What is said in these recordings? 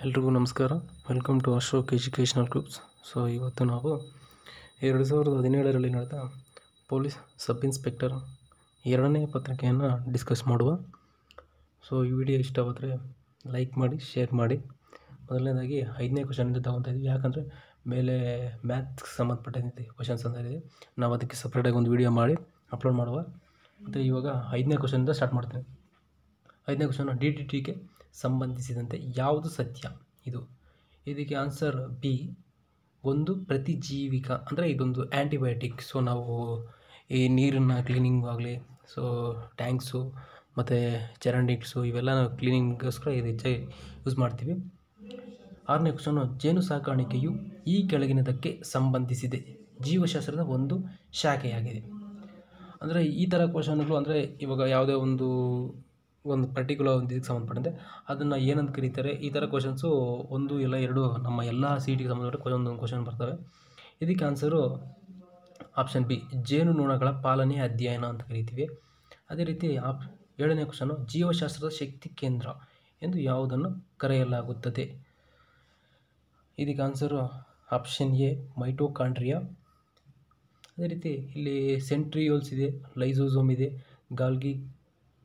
ಎಲ್ರಿಗೂ ನಮಸ್ಕಾರ. Welcome to Ashok educational groups. So ಇವತ್ತು ನಾವು 2017ರಲ್ಲಿ ನಡೆದ ಪೊಲೀಸ್ ಸಬ್ ಇನ್ಸ್ಪೆಕ್ಟರ್ 2ನೇ ಪತ್ರಿಕೆಯನ್ನು ಡಿಸ್ಕಸ್ ಮಾಡುವ. ಸೊ ಈ ವಿಡಿಯೋ ಇಷ್ಟವಾದರೆ ಲೈಕ್ ಮಾಡಿ, ಶೇರ್ ಮಾಡಿ. ಮೊದಲನೇದಾಗಿ 5ನೇ ಕ್ವಶನಿಂದ ತಗೊತಾ ಇದ್ದೀವಿ, ಯಾಕಂದರೆ ಮೇಲೆ ಮ್ಯಾಥ್ಸ್ಗೆ ಸಂಬಂಧಪಟ್ಟಂತೆ ಕ್ವಶನ್ಸ್ ಅಂತ ಇದೆ. ನಾವು ಅದಕ್ಕೆ ಸಪ್ರೇಟಾಗಿ ಒಂದು ವಿಡಿಯೋ ಮಾಡಿ ಅಪ್ಲೋಡ್ ಮಾಡುವ. ಮತ್ತು ಇವಾಗ 5ನೇ ಕ್ವಶನಿಂದ ಸ್ಟಾರ್ಟ್ ಮಾಡ್ತೇನೆ. 5ನೇ ಕ್ವಶನ್, DDTಗೆ ಸಂಬಂಧಿಸಿದಂತೆ ಯಾವುದು ಸತ್ಯ? ಇದಕ್ಕೆ ಆನ್ಸರ್ ಬಿ. ಒಂದು ಪ್ರತಿಜೀವಿಕ ಅಂದರೆ ಇದೊಂದು ಆ್ಯಂಟಿಬಯೋಟಿಕ್. ಸೊ ನಾವು ಈ ನೀರನ್ನು ಕ್ಲೀನಿಂಗ್ ಆಗಲಿ, ಸೊ ಟ್ಯಾಂಕ್ಸು ಮತ್ತು ಚರಂಡಿಕ್ಸು ಇವೆಲ್ಲ ನಾವು ಕ್ಲೀನಿಂಗ್ಗೋಸ್ಕರ ಇದು ಹೆಚ್ಚಾಗಿ ಯೂಸ್ ಮಾಡ್ತೀವಿ. 6ನೇ ಕ್ವಶನು, ಜೇನು ಸಾಕಾಣಿಕೆಯು ಈ ಕೆಳಗಿನದಕ್ಕೆ ಸಂಬಂಧಿಸಿದೆ. ಜೀವಶಾಸ್ತ್ರದ ಒಂದು ಶಾಖೆಯಾಗಿದೆ. ಅಂದರೆ ಈ ಥರ ಕ್ವಶನ್ಗಳು ಅಂದರೆ ಇವಾಗ ಯಾವುದೇ ಒಂದು ಪರ್ಟಿಕ್ಯುಲರ್ ಒಂದು ಇದಕ್ಕೆ ಸಂಬಂಧಪಟ್ಟಂತೆ ಅದನ್ನು ಏನಂತ ಕರೀತಾರೆ, ಈ ಥರ ಕ್ವಶನ್ಸು 1 ಇಲ್ಲ 2 ನಮ್ಮ ಎಲ್ಲ CETಗೆ ಸಂಬಂಧಪಟ್ಟ ಒಂದೊಂದು ಕ್ವಶನ್ ಬರ್ತವೆ. ಇದಕ್ಕೆ ಆನ್ಸರು ಆಪ್ಷನ್ ಬಿ, ಜೇನುನೊಣಗಳ ಪಾಲನೆ ಅಧ್ಯಯನ ಅಂತ ಕರಿತೀವಿ. ಅದೇ ರೀತಿ 7ನೇ ಕ್ವಶನು, ಜೀವಶಾಸ್ತ್ರದ ಶಕ್ತಿ ಕೇಂದ್ರ ಎಂದು ಯಾವುದನ್ನು ಕರೆಯಲಾಗುತ್ತದೆ? ಇದಕ್ಕೆ ಆನ್ಸರು ಆಪ್ಷನ್ ಎ, ಮೈಟೋಕಾಂಡ್ರಿಯಾ. ಅದೇ ರೀತಿ ಇಲ್ಲಿ ಸೆಂಟ್ರಿಯೋಲ್ಸ್ ಇದೆ, ಲೈಸೋಸೋಮ್ ಇದೆ, ಗಾಲ್ಗಿ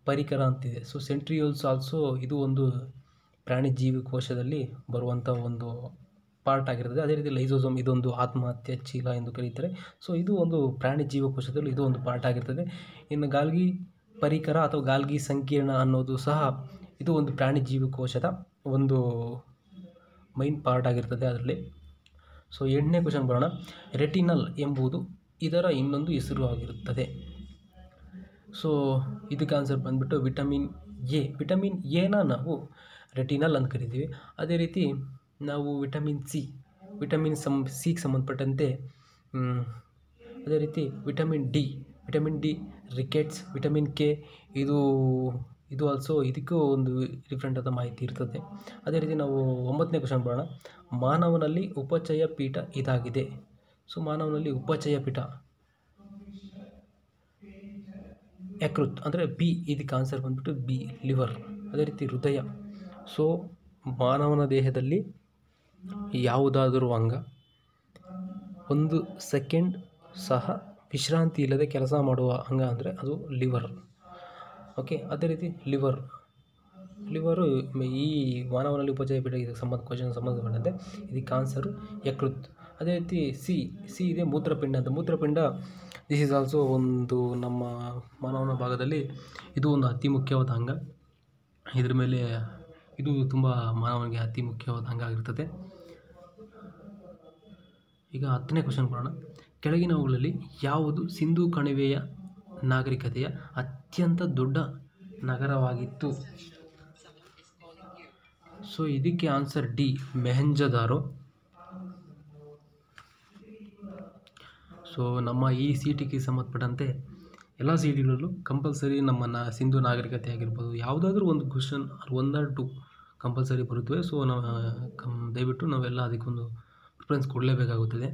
ಪರಿಕರ ಅಂತಿದೆ. ಸೊ ಸೆಂಟ್ರಿಯೋಲ್ಸ್ ಆಲ್ಸೋ ಇದು ಒಂದು ಪ್ರಾಣಿ ಜೀವಕೋಶದಲ್ಲಿ ಬರುವಂಥ ಒಂದು ಪಾರ್ಟ್ ಆಗಿರ್ತದೆ. ಅದೇ ರೀತಿ ಲೈಸೋಸೋಮ್ ಇದೊಂದು ಆತ್ಮಹತ್ಯೆ ಚೀಲ ಎಂದು ಕರೀತಾರೆ. ಸೊ ಇದು ಒಂದು ಪ್ರಾಣಿ ಜೀವಕೋಶದಲ್ಲಿ ಇದು ಒಂದು ಪಾರ್ಟ್ ಆಗಿರ್ತದೆ. ಇನ್ನು ಗಾಲ್ಗಿ ಪರಿಕರ ಅಥವಾ ಗಾಲ್ಗಿ ಸಂಕೀರ್ಣ ಅನ್ನೋದು ಸಹ ಇದು ಒಂದು ಪ್ರಾಣಿ ಜೀವಕೋಶದ ಒಂದು ಮೈನ್ ಪಾರ್ಟ್ ಆಗಿರ್ತದೆ ಅದರಲ್ಲಿ. ಸೊ 8ನೇ ಕ್ವಶನ್ ಬರೋಣ. ರೆಟಿನಲ್ ಎಂಬುದು ಇದರ ಇನ್ನೊಂದು ಹೆಸರು ಆಗಿರುತ್ತದೆ. ಸೊ ಇದಕ್ಕೆ ಆನ್ಸರ್ ಬಂದುಬಿಟ್ಟು ವಿಟಮಿನ್ ಎ. ವಿಟಮಿನ್ ಎನ ನಾವು ರೆಟಿನಲ್ ಅಂತ ಕರಿತೀವಿ. ಅದೇ ರೀತಿ ನಾವು ವಿಟಮಿನ್ ಸಿಗೆ ಸಂಬಂಧಪಟ್ಟಂತೆ ಅದೇ ರೀತಿ vitamin D rickets, vitamin K ಇದು ಆಲ್ಸೋ ಇದಕ್ಕೂ ಒಂದು ಡಿಫ್ರೆಂಟ್ ಆದ ಮಾಹಿತಿ ಇರ್ತದೆ. ಅದೇ ರೀತಿ ನಾವು 9ನೇ ಕ್ವಶನ್ ಬರೋಣ. ಮಾನವನಲ್ಲಿ ಉಪಚಯ ಪೀಠ ಇದಾಗಿದೆ. ಸೊ ಮಾನವನಲ್ಲಿ ಉಪಚಯ ಪೀಠ ಯಕೃತ್ ಅಂದರೆ ಬಿ. ಇದಕ್ಕೆ ಆನ್ಸರ್ ಬಂದುಬಿಟ್ಟು ಬಿ, ಲಿವರ್. ಅದೇ ರೀತಿ ಹೃದಯ. ಸೊ ಮಾನವನ ದೇಹದಲ್ಲಿ ಯಾವುದಾದರೂ ಅಂಗ 1 ಸೆಕೆಂಡ್ ಸಹ ವಿಶ್ರಾಂತಿ ಇಲ್ಲದೆ ಕೆಲಸ ಮಾಡುವ ಅಂಗ ಅಂದರೆ ಅದು ಲಿವರ್. ಓಕೆ, ಅದೇ ರೀತಿ ಲಿವರು ಈ ಮಾನವನಲ್ಲಿ ಉಪಚಯ ಪೀಠ ಇದಕ್ಕೆ ಸಂಬಂಧಪಟ್ಟಂತೆ ಇದಕ್ಕೆ ಆನ್ಸರು ಯಕೃತ್. ಅದೇ ರೀತಿ ಸಿ ಇದೆ ಮೂತ್ರಪಿಂಡ ಅಂತ. ಮೂತ್ರಪಿಂಡ ದಿಸ್ ಈಸ್ ಆಲ್ಸೋ ಒಂದು ನಮ್ಮ ಮಾನವನ ಭಾಗದಲ್ಲಿ ಇದು ಒಂದು ಅತಿ ಮುಖ್ಯವಾದ ಅಂಗ. ಇದ್ರ ಮೇಲೆ ಇದು ತುಂಬ ಮಾನವನಿಗೆ ಅತಿ ಮುಖ್ಯವಾದ ಅಂಗ ಆಗಿರ್ತದೆ. ಈಗ 10ನೇ ಕ್ವಶನ್ ಬರೋಣ. ಕೆಳಗಿನವುಗಳಲ್ಲಿ ಯಾವುದು ಸಿಂಧೂ ಕಣಿವೆಯ ನಾಗರಿಕತೆಯ ಅತ್ಯಂತ ದೊಡ್ಡ ನಗರವಾಗಿತ್ತು? ಸೊ ಇದಕ್ಕೆ ಆನ್ಸರ್ ಡಿ, ಮೊಹೆಂಜೊದಾರೋ. ಸೊ ನಮ್ಮ ಈ CETಗೆ ಸಂಬಂಧಪಟ್ಟಂತೆ ಎಲ್ಲ CETಗಳಲ್ಲೂ ಕಂಪಲ್ಸರಿ ನಮ್ಮ ಸಿಂಧು ನಾಗರಿಕತೆ ಆಗಿರ್ಬೋದು ಯಾವುದಾದ್ರೂ ಒಂದು ಕ್ವಶನ್ 1 or 2 ಕಂಪಲ್ಸರಿ ಬರುತ್ತವೆ. ಸೊ ನಾವು ದಯವಿಟ್ಟು ನಾವೆಲ್ಲ ಅದಕ್ಕೊಂದು ಪ್ರಿಫರೆನ್ಸ್ ಕೊಡಲೇಬೇಕಾಗುತ್ತದೆ.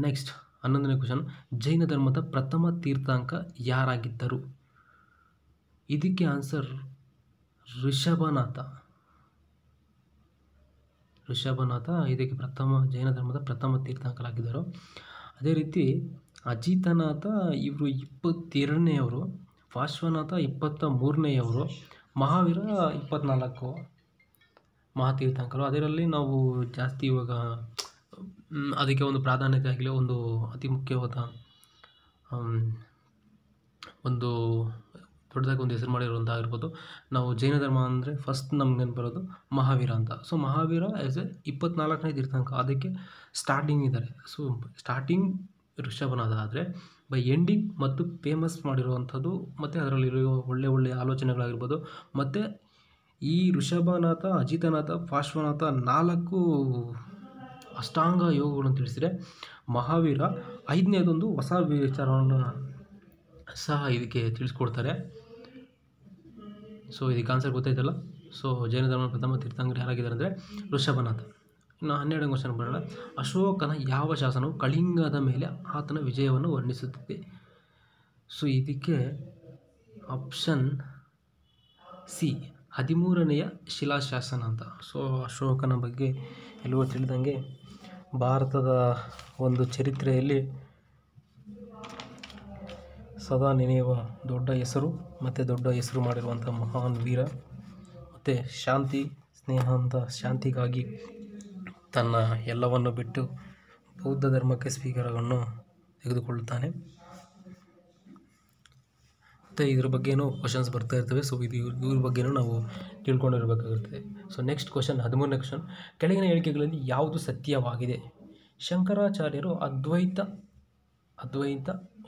ನೆಕ್ಸ್ಟ್ 11ನೇ ಕ್ವಶನ್, ಜೈನ ಧರ್ಮದ ಪ್ರಥಮ ತೀರ್ಥಂಕ ಯಾರಾಗಿದ್ದರು? ಇದಕ್ಕೆ ಆನ್ಸರ್ ಋಷಭನಾಥ. ಇದಕ್ಕೆ ಜೈನ ಧರ್ಮದ ಪ್ರಥಮ ತೀರ್ಥಂಕರಾಗಿದ್ದರು. ಅದೇ ರೀತಿ ಅಜಿತನಾಥ ಇವರು 22ನೇಯವರು, ಪಾರ್ಶ್ವನಾಥ 23ನೇಯವರು, ಮಹಾವೀರ 24 ಮಹಾತೀರ್ಥಂಕರು. ಅದರಲ್ಲಿ ನಾವು ಜಾಸ್ತಿ ಇವಾಗ ಅದಕ್ಕೆ ಒಂದು ಪ್ರಾಧಾನ್ಯತೆ ಆಗಲಿ ಒಂದು ಅತಿ ಮುಖ್ಯವಾದ ಒಂದು ದೊಡ್ಡದಾಗಿ ಒಂದು ಹೆಸರು ಮಾಡಿರುವಂಥ ಆಗಿರ್ಬೋದು. ನಾವು ಜೈನ ಧರ್ಮ ಅಂದರೆ ಫಸ್ಟ್ ನಮ್ಗೆ ನೆನಪು ಬರೋದು ಮಹಾವೀರ ಅಂತ. ಸೊ ಮಹಾವೀರ ಆ್ಯಸ್ ಎ 24ನೇ ತೀರ್ಥಂಕ, ಅದಕ್ಕೆ ಸ್ಟಾರ್ಟಿಂಗ್ ಇದ್ದಾರೆ. ಸೊ ಸ್ಟಾರ್ಟಿಂಗ್ ಋಷಭನಾಥ ಆದರೆ ಬೈ ಎಂಡಿಂಗ್ ಮತ್ತು ಫೇಮಸ್ ಮಾಡಿರುವಂಥದ್ದು ಮತ್ತು ಅದರಲ್ಲಿರುವ ಒಳ್ಳೆಯ ಆಲೋಚನೆಗಳಾಗಿರ್ಬೋದು. ಮತ್ತು ಈ ಋಷಭನಾಥ, ಅಜಿತನಾಥ, ಪಾರ್ಶ್ವನಾಥ 4 ಅಷ್ಟಾಂಗ ಯೋಗಗಳನ್ನು ತಿಳಿಸಿದರೆ ಮಹಾವೀರ 5ನೇದೊಂದು ಹೊಸ ವಿಚಾರವನ್ನು ಸಹ ಇದಕ್ಕೆ ತಿಳಿಸ್ಕೊಡ್ತಾರೆ. ಸೊ ಇದಕ್ಕೆ ಆನ್ಸರ್ ಗೊತ್ತಾಯ್ತಲ್ಲ. ಸೊ ಜೈನ ಧರ್ಮ ಪ್ರಥಮ ತೀರ್ಥಂಕರು ಯಾರಾಗಿದ್ದಾರೆ ಅಂದರೆ ಋಷಭನಾಥ. ಇನ್ನು 12ನೇ ಕ್ವಶನ್ ಬರೋಣ. ಅಶೋಕನ ಯಾವ ಶಾಸನವು ಕಳಿಂಗದ ಮೇಲೆ ಆತನ ವಿಜಯವನ್ನು ವರ್ಣಿಸುತ್ತದೆ? ಸೊ ಇದಕ್ಕೆ ಆಪ್ಷನ್ ಸಿ, 13ನೆಯ ಶಿಲಾಶಾಸನ ಅಂತ. ಸೊ ಅಶೋಕನ ಬಗ್ಗೆ ಎಲ್ಲವೂ ತಿಳಿದಂಗೆ ಭಾರತದ ಒಂದು ಚರಿತ್ರೆಯಲ್ಲಿ ಸದಾ ನೆನೆಯುವ ದೊಡ್ಡ ಹೆಸರು ಮತ್ತು ದೊಡ್ಡ ಹೆಸರು ಮಾಡಿರುವಂಥ ಮಹಾನ್ ವೀರ ಮತ್ತು ಶಾಂತಿ ಸ್ನೇಹ ಅಂತ ಶಾಂತಿಗಾಗಿ ತನ್ನ ಎಲ್ಲವನ್ನು ಬಿಟ್ಟು ಬೌದ್ಧ ಧರ್ಮಕ್ಕೆ ಸ್ವೀಕಾರವನ್ನು ತೆಗೆದುಕೊಳ್ಳುತ್ತಾನೆ. ಮತ್ತು ಇದ್ರ ಬಗ್ಗೆನೂ ಕ್ವಶನ್ಸ್ ಬರ್ತಾ ಇರ್ತವೆ. ಸೊ ಇವ್ರ ಬಗ್ಗೆನೂ ನಾವು ತಿಳ್ಕೊಂಡಿರಬೇಕಾಗಿರ್ತದೆ. ಸೊ ನೆಕ್ಸ್ಟ್ ಕ್ವಶನ್, 13ನೇ ಕ್ವಶನ್, ಕೆಳಗಿನ ಹೇಳಿಕೆಗಳಲ್ಲಿ ಯಾವುದು ಸತ್ಯವಾಗಿದೆ? ಶಂಕರಾಚಾರ್ಯರು ಅದ್ವೈತವಾದವನ್ನು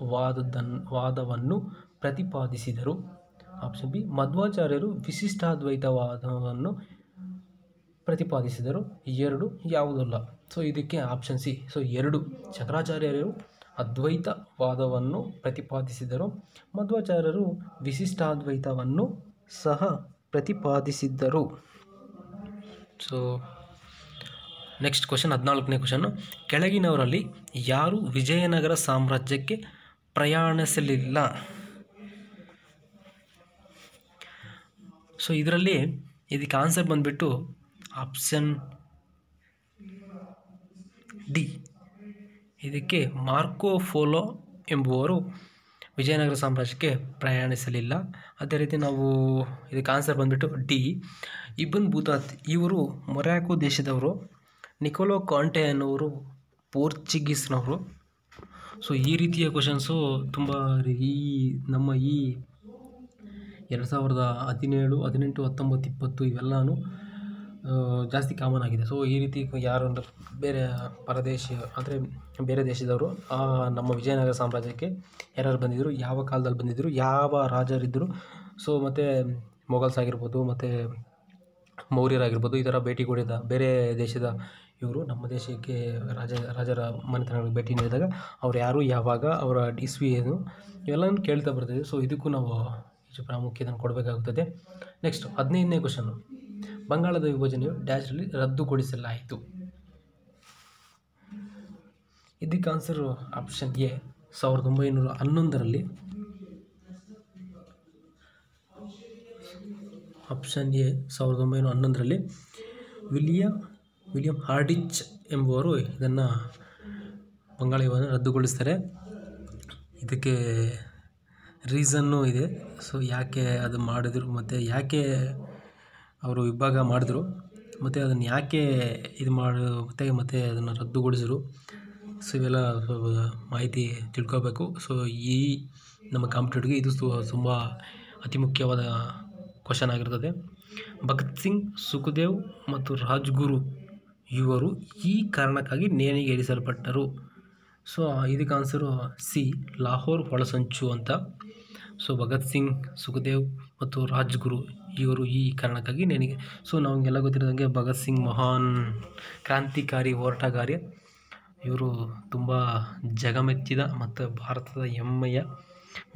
ಪ್ರತಿಪಾದಿಸಿದರು. Option B. ಮಧ್ವಾಚಾರ್ಯರು ವಿಶಿಷ್ಟಾದ್ವೈತವಾದವನ್ನು ಪ್ರತಿಪಾದಿಸಿದರು. 2 ಯಾವುದಲ್ಲ. ಸೊ ಇದಕ್ಕೆ ಆಪ್ಷನ್ ಸಿ. ಸೊ 2 ಶಂಕರಾಚಾರ್ಯರು ಅದ್ವೈತವಾದವನ್ನು ಪ್ರತಿಪಾದಿಸಿದರು, ಮಧ್ವಾಚಾರ್ಯರು ವಿಶಿಷ್ಟಾದ್ವೈತವನ್ನು ಸಹ ಪ್ರತಿಪಾದಿಸಿದ್ದರು. ಸೊ ನೆಕ್ಸ್ಟ್ ಕ್ವಶನ್, 14ನೇ ಕ್ವಶನ್ನು, ಕೆಳಗಿನವರಲ್ಲಿ ಯಾರು ವಿಜಯನಗರ ಸಾಮ್ರಾಜ್ಯಕ್ಕೆ ಪ್ರಯಾಣಿಸಲಿಲ್ಲ? ಸೊ ಇದರಲ್ಲಿ ಇದಕ್ಕೆ ಆನ್ಸರ್ ಬಂದುಬಿಟ್ಟು ಆಪ್ಷನ್ ಡಿ. ಇದಕ್ಕೆ ಮಾರ್ಕೋ ಪೋಲೋ ಎಂಬುವರು ವಿಜಯನಗರ ಸಾಮ್ರಾಜ್ಯಕ್ಕೆ ಪ್ರಯಾಣಿಸಲಿಲ್ಲ. ಅದೇ ರೀತಿ ನಾವು ಇದಕ್ಕೆ ಆನ್ಸರ್ ಬಂದುಬಿಟ್ಟು ಡಿ. ಇಬ್ನ್ ಬತೂತಾ ಇವರು ಮೊರಾಕೊ ದೇಶದವರು. ನಿಕೋಲೋ ಕಾಂಟೆ ಅನ್ನೋರು ಪೋರ್ಚುಗೀಸ್ನವರು. ಸೊ ಈ ರೀತಿಯ ಕ್ವಶನ್ಸು ತುಂಬ ನಮ್ಮ 2017, 18, 19, 20 ಇವೆಲ್ಲನೂ ಜಾಸ್ತಿ ಕಾಮನ್ ಆಗಿದೆ. ಸೊ ಈ ರೀತಿ ಯಾರು ಬೇರೆ ಅಂದರೆ ಬೇರೆ ದೇಶದವರು ನಮ್ಮ ವಿಜಯನಗರ ಸಾಮ್ರಾಜ್ಯಕ್ಕೆ ಯಾರ್ಯಾರು ಬಂದಿದ್ದರು, ಯಾವ ಕಾಲದಲ್ಲಿ ಬಂದಿದ್ದರು, ಯಾವ ರಾಜರಿದ್ದರು, ಸೊ ಮತ್ತು ಮೊಘಲ್ಸ್ ಆಗಿರ್ಬೋದು ಮತ್ತು ಮೌರ್ಯರಾಗಿರ್ಬೋದು, ಈ ಥರ ಭೇಟಿ ಕೊಡಿದ ಬೇರೆ ದೇಶದ ಇವರು ನಮ್ಮ ದೇಶಕ್ಕೆ ರಾಜರ ಮನೆತನಗಳಿಗೆ ಭೇಟಿ ನೀಡಿದಾಗ ಅವ್ರು ಯಾರು, ಯಾವಾಗ, ಅವರ ಇಸ್ವಿ ಏನು, ಇವೆಲ್ಲನೂ ಕೇಳ್ತಾ ಬರ್ತಿದೆ. ಸೊ ಇದಕ್ಕೂ ನಾವು ಹೆಚ್ಚು ಪ್ರಾಮುಖ್ಯತೆಯನ್ನು ಕೊಡಬೇಕಾಗುತ್ತದೆ. ನೆಕ್ಸ್ಟ್ 15ನೇ ಕ್ವಶನ್ನು, ಬಂಗಾಳದ ವಿಭಜನೆಯು ಡ್ಯಾಶ್ರಲ್ಲಿ ರದ್ದುಗೊಳಿಸಲಾಯಿತು. ಇದಕ್ಕೆ ಆನ್ಸರು ಆಪ್ಷನ್ ಎ. 1911ರಲ್ಲಿ. ಆಪ್ಷನ್ ಎ 1911ರಲ್ಲಿ ವಿಲಿಯಂ ಹಾರ್ಡಿಂಜ್ ಎಂಬುವರು ಇದನ್ನು ಬಂಗಾಳ ವಿಭಜನೆ ರದ್ದುಗೊಳಿಸ್ತಾರೆ. ಇದಕ್ಕೆ ರೀಸನ್ನು ಇದೆ. ಸೊ ಯಾಕೆ ಅದು ಮಾಡಿದರು ಮತ್ತು ಯಾಕೆ ಅವರು ವಿಭಾಗ ಮಾಡಿದ್ರು ಮತ್ತು ಅದನ್ನು ಯಾಕೆ ಇದು ಮತ್ತು ಅದನ್ನು ರದ್ದುಗೊಳಿಸಿದ್ರು, ಸೊ ಇವೆಲ್ಲ ಮಾಹಿತಿ ತಿಳ್ಕೋಬೇಕು. ಸೊ ಈ ನಮ್ಮ ಕಾಂಪಿಟೇಟಿವ್ಗೆ ಇದು ತುಂಬ ಅತಿ ಮುಖ್ಯವಾದ ಕ್ವಶನ್ ಆಗಿರ್ತದೆ. ಭಗತ್ ಸಿಂಗ್, ಸುಖದೇವ್ ಮತ್ತು ರಾಜ್ಗುರು ಇವರು ಈ ಕಾರಣಕ್ಕಾಗಿ ನೇಣಿಗೇರಿಸಲ್ಪಟ್ಟರು. ಸೊ ಇದಕ್ಕೆ ಆನ್ಸರು ಸಿ. ಲಾಹೋರ್ ಒಳಸಂಚು ಅಂತ. ಸೊ ಭಗತ್ ಸಿಂಗ್, ಸುಖದೇವ್ ಮತ್ತು ರಾಜ್ಗುರು ಇವರು ಈ ಕಾರಣಕ್ಕಾಗಿ ಸೊ ನಮಗೆಲ್ಲ ಗೊತ್ತಿರೋದಂಗೆ ಭಗತ್ ಸಿಂಗ್ ಮಹಾನ್ ಕ್ರಾಂತಿಕಾರಿ ಹೋರಾಟಗಾರ. ಇವರು ತುಂಬ ಜಗಮೆಚ್ಚಿದ ಮತ್ತು ಭಾರತದ ಹೆಮ್ಮೆಯ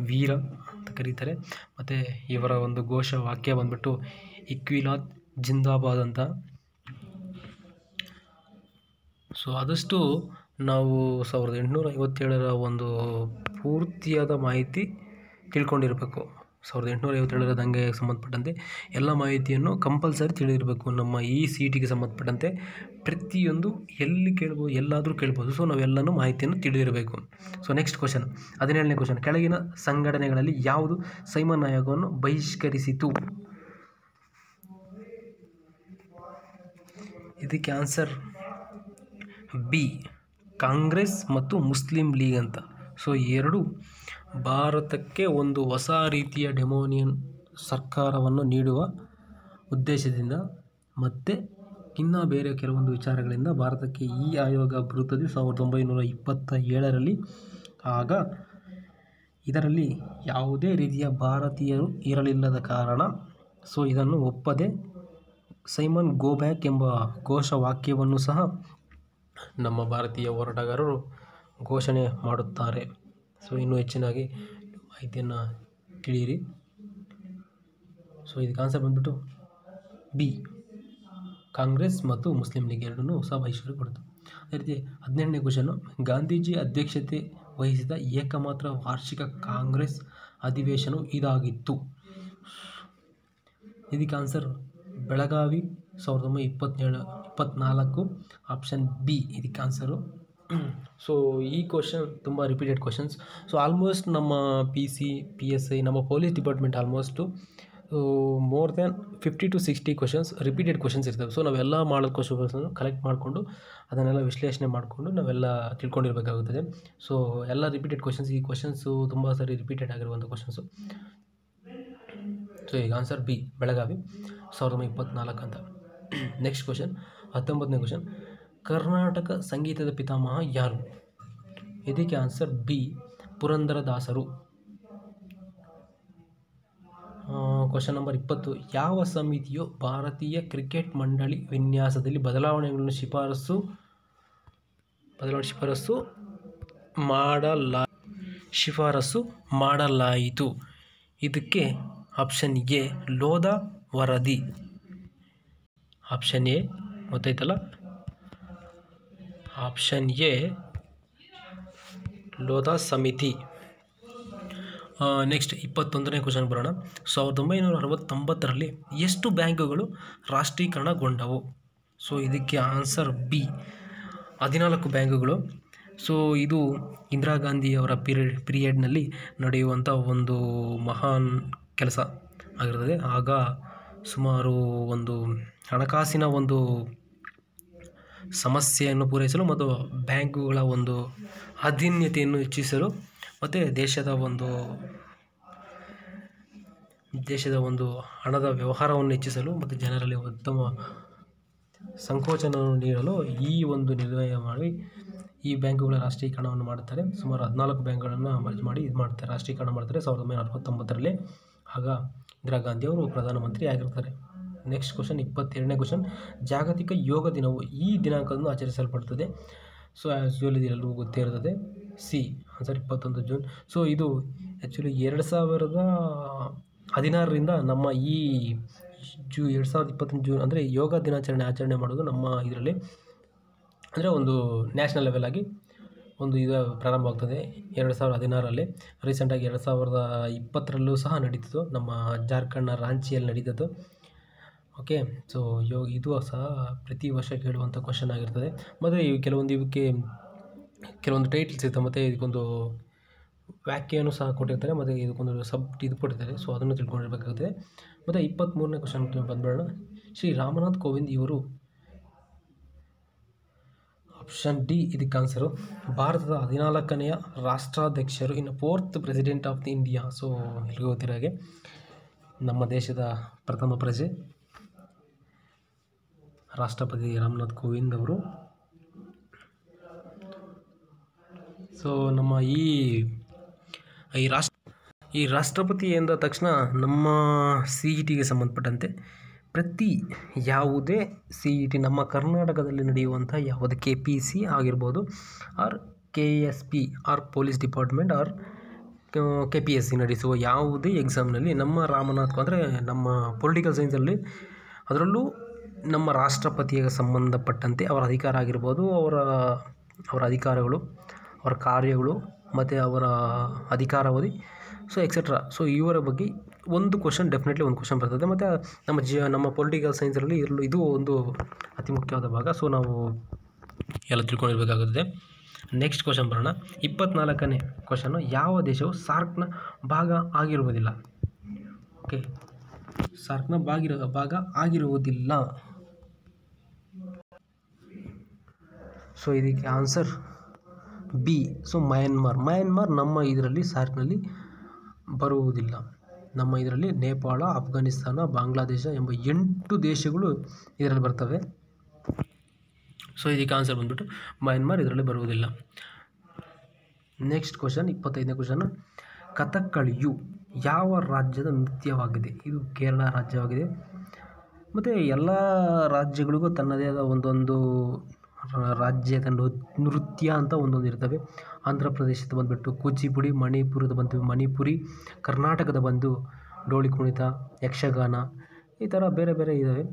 ವೀರ ಅಂತ ಕರೀತಾರೆ. ಮತ್ತು ಇವರ ಒಂದು ಘೋಷ ವಾಕ್ಯ ಬಂದ್ಬಿಟ್ಟು ಇಕ್ವಿಲಾದ್ ಜಿಂದಾಬಾದ್ ಅಂತ. ಸೊ ಆದಷ್ಟು ನಾವು 1857ರ ಒಂದು ಪೂರ್ತಿಯಾದ ಮಾಹಿತಿ ತಿಳ್ಕೊಂಡಿರಬೇಕು. 1857ರ ದಂಗೆಗೆ ಸಂಬಂಧಪಟ್ಟಂತೆ ಎಲ್ಲ ಮಾಹಿತಿಯನ್ನು ಕಂಪಲ್ಸರಿ ತಿಳಿದಿರಬೇಕು. ನಮ್ಮ ಈ CETಗೆ ಸಂಬಂಧಪಟ್ಟಂತೆ ಪ್ರತಿಯೊಂದು ಎಲ್ಲಿ ಕೇಳ್ಬೋದು, ಎಲ್ಲಾದರೂ ಕೇಳ್ಬೋದು. ಸೊ ನಾವೆಲ್ಲನೂ ಮಾಹಿತಿಯನ್ನು ತಿಳಿದಿರಬೇಕು. ಸೊ ನೆಕ್ಸ್ಟ್ ಕ್ವಶನ್, 17ನೇ ಕ್ವಶನ್, ಕೆಳಗಿನ ಸಂಘಟನೆಗಳಲ್ಲಿ ಯಾವುದು ಸೈಮನ್ ಆಯೋಗವನ್ನು ಬಹಿಷ್ಕರಿಸಿತು? ಇದಕ್ಕೆ ಆನ್ಸರ್ ಬಿ. ಕಾಂಗ್ರೆಸ್ ಮತ್ತು ಮುಸ್ಲಿಂ ಲೀಗ್ ಅಂತ. ಸೊ ಎರಡು ಭಾರತಕ್ಕೆ ಒಂದು ಹೊಸ ರೀತಿಯ ಡೆಮೋನಿಯನ್ ಸರ್ಕಾರವನ್ನು ನೀಡುವ ಉದ್ದೇಶದಿಂದ ಮತ್ತು ಇನ್ನು ಬೇರೆ ಕೆಲವೊಂದು ವಿಚಾರಗಳಿಂದ ಭಾರತಕ್ಕೆ ಈ ಆಯೋಗ ಬರುತ್ತದೆ 1927ರಲ್ಲಿ. ಆಗ ಇದರಲ್ಲಿ ಯಾವುದೇ ರೀತಿಯ ಭಾರತೀಯರು ಇರಲಿಲ್ಲದ ಕಾರಣ ಸೊ ಇದನ್ನು ಒಪ್ಪದೆ ಸೈಮನ್ ಗೋ ಬ್ಯಾಕ್ ಎಂಬ ಘೋಷವಾಕ್ಯವನ್ನು ಸಹ ನಮ್ಮ ಭಾರತೀಯ ಹೋರಾಟಗಾರರು ಘೋಷಣೆ ಮಾಡುತ್ತಾರೆ. ಸೊ ಇನ್ನೂ ಹೆಚ್ಚಿನಾಗಿ ಮಾಹಿತಿಯನ್ನು ತಿಳಿಯಿರಿ. ಸೊ ಇದಕ್ಕೆ ಆನ್ಸರ್ ಬಂದ್ಬಿಟ್ಟು ಬಿ. ಕಾಂಗ್ರೆಸ್ ಮತ್ತು ಮುಸ್ಲಿಂ ಲೀಗ್ ಎರಡನ್ನೂ ಸಹ ಬಹಿಷ್ಕರಿಸಿಕೊಡ್ತು. ಅದೇ ರೀತಿ 18ನೇ ಕ್ವಶನ್ನು, ಗಾಂಧೀಜಿ ಅಧ್ಯಕ್ಷತೆ ವಹಿಸಿದ ಏಕಮಾತ್ರ ವಾರ್ಷಿಕ ಕಾಂಗ್ರೆಸ್ ಅಧಿವೇಶನವು ಇದಾಗಿತ್ತು. ಇದಕ್ಕೆ ಆನ್ಸರ್ ಬೆಳಗಾವಿ 1924 ಆಪ್ಷನ್ ಬಿ ಇದಕ್ಕೆ ಆನ್ಸರು. ಸೊ ಈ ಕ್ವಶನ್ ತುಂಬ ರಿಪೀಟೆಡ್ ಕ್ವಶನ್ಸ್. ಸೊ ಆಲ್ಮೋಸ್ಟ್ ನಮ್ಮ PC PSI ನಮ್ಮ police department almost more than 50 to 60 questions repeated questions ಇರ್ತವೆ. ಸೊ ನಾವೆಲ್ಲ ಮಾಡೋ ಕ್ವಶನ್ಸನ್ನು ಕಲೆಕ್ಟ್ ಮಾಡಿಕೊಂಡು ಅದನ್ನೆಲ್ಲ ವಿಶ್ಲೇಷಣೆ ಮಾಡಿಕೊಂಡು ನಾವೆಲ್ಲ ತಿಳ್ಕೊಂಡಿರಬೇಕಾಗುತ್ತದೆ. ಸೊ ಎಲ್ಲ ರಿಪೀಟೆಡ್ ಕ್ವಶನ್ಸ್, ಈ ಕ್ವಶನ್ಸು ತುಂಬ ಸರಿ ರಿಪೀಟೆಡ್ ಆಗಿರುವಂಥ ಕ್ವಶನ್ಸು. ಸೊ ಈಗ ಆನ್ಸರ್ ಬಿ ಬೆಳಗಾವಿ 1924 ಅಂತ. ನೆಕ್ಸ್ಟ್ ಕ್ವಶನ್ 19ನೇ ಕ್ವಶನ್, ಕರ್ನಾಟಕ ಸಂಗೀತದ ಪಿತಾಮಹ ಯಾರು? ಇದಕ್ಕೆ ಆನ್ಸರ್ ಬಿ ಪುರಂದರದಾಸರು. ಕ್ವಶನ್ ನಂಬರ್ 20, ಯಾವ ಸಮಿತಿಯು ಭಾರತೀಯ ಕ್ರಿಕೆಟ್ ಮಂಡಳಿ ವಿನ್ಯಾಸದಲ್ಲಿ ಬದಲಾವಣೆಗಳನ್ನು ಶಿಫಾರಸು ಮಾಡಲಾಯಿತು? ಇದಕ್ಕೆ ಆಪ್ಷನ್ ಎ ಲೋಧಾ ವರದಿ. ಆಪ್ಷನ್ ಎ ಗೊತ್ತಾಯ್ತಲ್ಲ, ಆಪ್ಷನ್ ಎ ಲೋಧಾ ಸಮಿತಿ. ನೆಕ್ಸ್ಟ್ 21ನೇ ಕ್ವಶನ್ ಬರೋಣ. 1969ರಲ್ಲಿ ಎಷ್ಟು ಬ್ಯಾಂಕುಗಳು ರಾಷ್ಟ್ರೀಕರಣಗೊಂಡವು? ಸೊ ಇದಕ್ಕೆ ಆನ್ಸರ್ ಬಿ 14 ಬ್ಯಾಂಕುಗಳು. ಸೊ ಇದು ಇಂದಿರಾ ಗಾಂಧಿಯವರ ಪೀರಿಯಡ್ನಲ್ಲಿ ನಡೆಯುವಂಥ ಒಂದು ಮಹಾನ್ ಕೆಲಸ ಆಗಿರ್ತದೆ. ಆಗ ಸುಮಾರು ಒಂದು ಹಣಕಾಸಿನ ಒಂದು ಸಮಸ್ಯೆಯನ್ನು ಪೂರೈಸಲು ಮತ್ತು ಬ್ಯಾಂಕುಗಳ ಒಂದು ಅಧೀನ್ಯತೆಯನ್ನು ಹೆಚ್ಚಿಸಲು ಮತ್ತು ದೇಶದ ಒಂದು ಹಣದ ವ್ಯವಹಾರವನ್ನು ಹೆಚ್ಚಿಸಲು ಮತ್ತು ಜನರಲ್ಲಿ ಉತ್ತಮ ಸಂಕೋಚನವನ್ನು ನೀಡಲು ಈ ಒಂದು ನಿರ್ಣಯ ಮಾಡಿ ಈ ಬ್ಯಾಂಕುಗಳ ರಾಷ್ಟ್ರೀಕರಣವನ್ನು ಮಾಡುತ್ತಾರೆ. ಸುಮಾರು 14 ಬ್ಯಾಂಕ್ಗಳನ್ನು ಮರ್ಜ್ ಮಾಡಿ ಮಾಡ್ತಾರೆ, ರಾಷ್ಟ್ರೀಕರಣ ಮಾಡ್ತಾರೆ 1969ರಲ್ಲಿ. ಆಗ ಇಂದಿರಾ ಗಾಂಧಿಯವರು ಪ್ರಧಾನಮಂತ್ರಿ ಆಗಿರ್ತಾರೆ. ನೆಕ್ಸ್ಟ್ ಕ್ವಶನ್ 22ನೇ ಕ್ವಶನ್, ಜಾಗತಿಕ ಯೋಗ ದಿನವು ಈ ದಿನಾಂಕವನ್ನು ಆಚರಿಸಲ್ಪಡುತ್ತದೆ? ಸೊ ಆ್ಯಕ್ಚುಲಿ ಎಲ್ಲರಿಗೂ ಗೊತ್ತೇ ಇರ್ತದೆ, ಸಿ ಆನ್ಸರ್ 21 ಜೂನ್. ಸೊ ಇದು ಆ್ಯಕ್ಚುಲಿ 2016ರಿಂದ ನಮ್ಮ ಈ 2021 ಜೂನ್ ಅಂದರೆ ಯೋಗ ದಿನಾಚರಣೆ ಆಚರಣೆ ಮಾಡೋದು ನಮ್ಮ ಇದರಲ್ಲಿ ಅಂದರೆ ಒಂದು ನ್ಯಾಷನಲ್ ಲೆವೆಲ್ ಆಗಿ ಒಂದು ಇದು ಪ್ರಾರಂಭವಾಗ್ತದೆ 2016ರಲ್ಲಿ. ರೀಸೆಂಟಾಗಿ 2020ರಲ್ಲೂ ಸಹ ನಡೀತಿತ್ತು, ನಮ್ಮ ಜಾರ್ಖಂಡ್ನ ರಾಂಚಿಯಲ್ಲಿ ನಡೀತದ್ದು. ಓಕೆ, ಸೊ ಇದು ಸಹ ಪ್ರತಿ ವರ್ಷ ಕೇಳುವಂಥ ಕ್ವಶನ್ ಆಗಿರ್ತದೆ. ಮತ್ತು ಇವಕ್ಕೆ ಕೆಲವೊಂದು ಟೈಟಲ್ಸ್ ಇರ್ತವೆ ಮತ್ತು ಇದಕ್ಕೊಂದು ವ್ಯಾಖ್ಯೆಯನ್ನು ಸಹ ಕೊಟ್ಟಿರ್ತಾರೆ ಮತ್ತು ಇದಕ್ಕೊಂದು ಇದು ಕೊಟ್ಟಿರ್ತಾರೆ. ಸೊ ಅದನ್ನು ತಿಳ್ಕೊಂಡಿರಬೇಕಾಗುತ್ತೆ. ಮತ್ತು 23ನೇ ಕ್ವಶನ್ ಬಂದ್ಬಿಡೋಣ. ಶ್ರೀ ರಾಮನಾಥ್ ಕೋವಿಂದ್ ಇವರು, ಆಪ್ಷನ್ ಡಿ ಇದಕ್ಕೆ ಆನ್ಸರು, ಭಾರತದ 14ನೇ ರಾಷ್ಟ್ರಾಧ್ಯಕ್ಷರು, ಇನ್ನು 4th president of the India. So ಎಲ್ರಿಗೂ ಗೊತ್ತಿರೋ ಹಾಗೆ ನಮ್ಮ ದೇಶದ ಪ್ರಥಮ ಪ್ರಜೆ ರಾಷ್ಟ್ರಪತಿ ರಾಮನಾಥ್ ಕೋವಿಂದ್ ಅವರು. ಸೊ ನಮ್ಮ ಈ ರಾಷ್ಟ್ರಪತಿ ಎಂದ ತಕ್ಷಣ ನಮ್ಮ CETಗೆ ಸಂಬಂಧಪಟ್ಟಂತೆ ಯಾವುದೇ CET ನಮ್ಮ ಕರ್ನಾಟಕದಲ್ಲಿ ನಡೆಯುವಂಥ ಯಾವುದೇ KPC ಆಗಿರ್ಬೋದು, or KSP or police department or KPSC ನಡೆಸುವ ಯಾವುದೇ ಎಕ್ಸಾಮ್ನಲ್ಲಿ ನಮ್ಮ ರಾಮನಾಥ್ ಅಂದರೆ ನಮ್ಮ ಪೊಲಿಟಿಕಲ್ ಸೈನ್ಸಲ್ಲಿ ಅದರಲ್ಲೂ ನಮ್ಮ ರಾಷ್ಟ್ರಪತಿಗೆ ಸಂಬಂಧಪಟ್ಟಂತೆ ಅವರ ಅಧಿಕಾರ ಆಗಿರ್ಬೋದು, ಅವರ ಅಧಿಕಾರಗಳು, ಅವರ ಕಾರ್ಯಗಳು ಮತ್ತು ಅವರ ಅಧಿಕಾರಾವಧಿ, ಸೊ ಎಕ್ಸೆಟ್ರಾ. ಸೊ ಇವರ ಬಗ್ಗೆ ಒಂದು ಕ್ವಶನ್ ಡೆಫಿನೆಟ್ಲಿ ಒಂದು ಕ್ವಶನ್ ಬರ್ತದೆ. ಮತ್ತು ನಮ್ಮ ಪೊಲಿಟಿಕಲ್ ಸೈನ್ಸಲ್ಲಿ ಇದು ಒಂದು ಅತಿ ಮುಖ್ಯವಾದ ಭಾಗ. ಸೊ ನಾವು ಎಲ್ಲ ತಿಳ್ಕೊಂಡಿರಬೇಕಾಗುತ್ತದೆ. ನೆಕ್ಸ್ಟ್ ಕ್ವಶನ್ ಬರೋಣ. 24ನೇ ಕ್ವಶನ್ನು, ಯಾವ ದೇಶವು ಸಾರ್ಕ್ನ ಭಾಗ ಆಗಿರುವುದಿಲ್ಲ? ಓಕೆ, ಸಾರ್ಕ್ನ ಭಾಗ ಆಗಿರುವುದಿಲ್ಲ. ಸೊ ಇದಕ್ಕೆ ಆನ್ಸರ್ ಬಿ. ಸೊ ಮಯನ್ಮಾರ್ ನಮ್ಮ ಇದರಲ್ಲಿ ಸಾರ್ಕ್ನಲ್ಲಿ ಬರುವುದಿಲ್ಲ. ನಮ್ಮ ಇದರಲ್ಲಿ ನೇಪಾಳ, ಅಫ್ಘಾನಿಸ್ತಾನ, ಬಾಂಗ್ಲಾದೇಶ ಎಂಬ 8 ದೇಶಗಳು ಇದರಲ್ಲಿ ಬರ್ತವೆ. ಸೊ ಇದಕ್ಕೆ ಆನ್ಸರ್ ಬಂದ್ಬಿಟ್ಟು ಮಯನ್ಮಾರ್ ಇದರಲ್ಲಿ ಬರುವುದಿಲ್ಲ. ನೆಕ್ಸ್ಟ್ ಕ್ವಶನ್ 25ನೇ ಕ್ವಶನ್, ಕಥಕ್ಕಳಿಯು ಯಾವ ರಾಜ್ಯದ ನೃತ್ಯವಾಗಿದೆ? ಇದು ಕೇರಳ ರಾಜ್ಯವಾಗಿದೆ. ಮತ್ತು ಎಲ್ಲ ರಾಜ್ಯಗಳಿಗೂ ತನ್ನದೇ ಆದ ಒಂದೊಂದು ರಾಜ್ಯದ ನೃತ್ಯ ಅಂತ ಒಂದೊಂದು ಇರ್ತವೆ. ಆಂಧ್ರ ಪ್ರದೇಶದ ಬಂದುಬಿಟ್ಟು ಕೂಚಿಪುಡಿ, ಮಣಿಪುರದ ಬಂದು ಮಣಿಪುರಿ, ಕರ್ನಾಟಕದ ಬಂದು ಡೋಳಿ ಕುಣಿತ, ಯಕ್ಷಗಾನ, ಈ ಥರ ಬೇರೆ ಬೇರೆ ಇದ್ದಾವೆ.